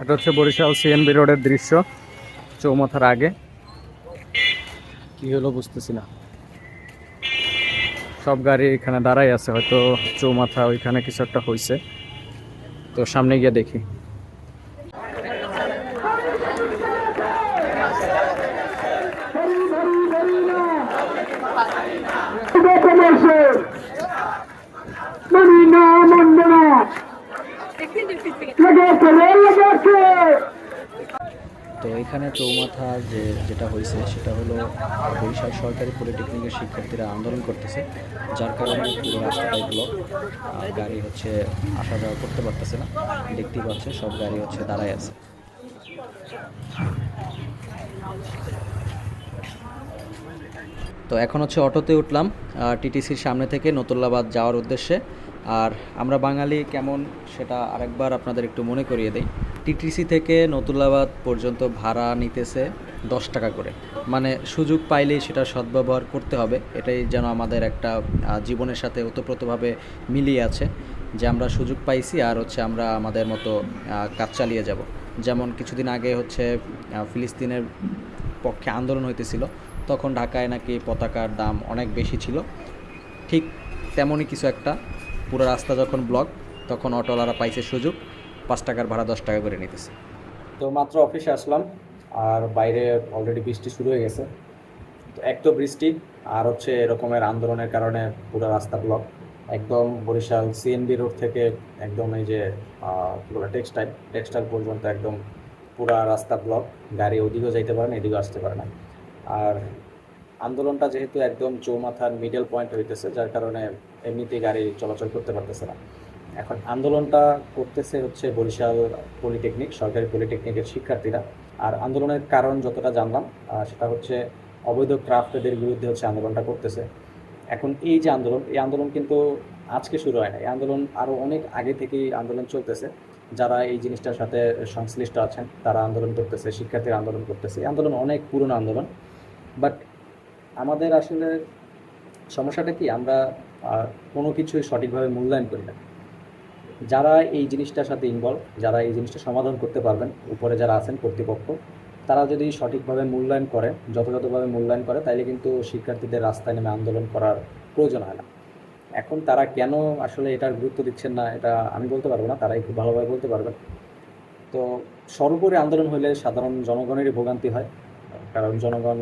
এটা হচ্ছে বরিশাল সিএনবি রোডের দৃশ্য, চৌমাথার আগে। কি হলো বুঝতেছি না, সব গাড়ি এখানে দাঁড়াই আছে, হয়তো চৌমাথা ওইখানে কিছু একটা হয়েছে, তো সামনে গিয়ে দেখি। তো এখানে চৌমাথার যেটা হয়েছে সেটা হলো বরিশাল সরকারি পলিটেকনিকের শিক্ষার্থীরা আন্দোলন করতেছে, যার কারণে পুরো রাস্তাটাই ব্লক। গাড়ি হচ্ছে আসা যাওয়া করতে পারতেছে না, দেখতেই পাচ্ছে সব গাড়ি হচ্ছে দাঁড়ায় আছে। তো এখন হচ্ছে অটোতে উঠলাম টিটিসির সামনে থেকে নতুল্লাবাদ যাওয়ার উদ্দেশ্যে। আর আমরা বাঙালি কেমন সেটা আরেকবার আপনাদের একটু মনে করিয়ে দেই। টিটিসি থেকে নতুল্লাবাদ পর্যন্ত ভাড়া নিতেছে 10 টাকা করে। মানে সুযোগ পাইলেই সেটা সদ্ব্যবহার করতে হবে, এটাই যেন আমাদের একটা জীবনের সাথে ওতপ্রোতভাবে মিলিয়ে আছে, যে আমরা সুযোগ পাইছি আর হচ্ছে আমরা আমাদের মতো কাজ চালিয়ে যাব। যেমন কিছুদিন আগে হচ্ছে ফিলিস্তিনের পক্ষে আন্দোলন হইতেছিল, তখন ঢাকায় নাকি পতাকার দাম অনেক বেশি ছিল, ঠিক তেমনই কিছু একটা। পুরো রাস্তা যখন ব্লক, তখন অটোওয়ালারা পাইছে সুযোগ, 5 টাকার ভাড়া 10 টাকা করে নিতেছে। তো মাত্র অফিসে আসলাম, আর বাইরে অলরেডি বৃষ্টি শুরু হয়ে গেছে। তো এক তো বৃষ্টি, আর হচ্ছে এরকমের আন্দোলনের কারণে পুরো রাস্তা ব্লক। একদম বরিশাল সিএনবি রোড থেকে একদম এই যে কী বলে টেক্সটাইল পর্যন্ত একদম পুরা রাস্তা ব্লক। গাড়ি ওদিকেও যাইতে পারে না, এদিকেও আসতে পারে না। আর আন্দোলনটা যেহেতু একদম চৌমাথার মিডল পয়েন্ট হইতেছে, যার কারণে এমনিতেই গাড়ি চলাচল করতে পারতেছে না। এখন আন্দোলনটা করতেছে হচ্ছে বরিশাল পলিটেকনিক, সরকারি পলিটেকনিকের শিক্ষার্থীরা। আর আন্দোলনের কারণ যতটা জানলাম সেটা হচ্ছে অবৈধ ক্রাফটদের বিরুদ্ধে হচ্ছে আন্দোলনটা করতেছে। এখন এই যে আন্দোলন, এই আন্দোলন কিন্তু আজকে শুরু হয় না, এই আন্দোলন আরও অনেক আগে থেকেই আন্দোলন চলতেছে। যারা এই জিনিসটার সাথে সংশ্লিষ্ট আছেন তারা আন্দোলন করতেছে, শিক্ষার্থীরা আন্দোলন করতেছে। এই আন্দোলন অনেক পুরনো আন্দোলন। বাট আমাদের আসলে সমস্যাটা কি, আমরা কোনো কিছুই সঠিকভাবে মূল্যায়ন করি না। যারা এই জিনিসটার সাথে ইনভলভ, যারা এই জিনিসটা সমাধান করতে পারবেন, উপরে যারা আছেন কর্তৃপক্ষ, তারা যদি সঠিকভাবে মূল্যায়ন করে, যথাযথভাবে মূল্যায়ন করে, তাইলে কিন্তু শিক্ষার্থীদের রাস্তায় নেমে আন্দোলন করার প্রয়োজন হয় না। এখন তারা কেন আসলে এটার গুরুত্ব দিচ্ছেন না, এটা আমি বলতে পারবো না, তারাই খুব ভালোভাবে বলতে পারবেন। তো সর্বোপরি আন্দোলন হলে সাধারণ জনগণেরই ভোগান্তি হয়, কারণ জনগণ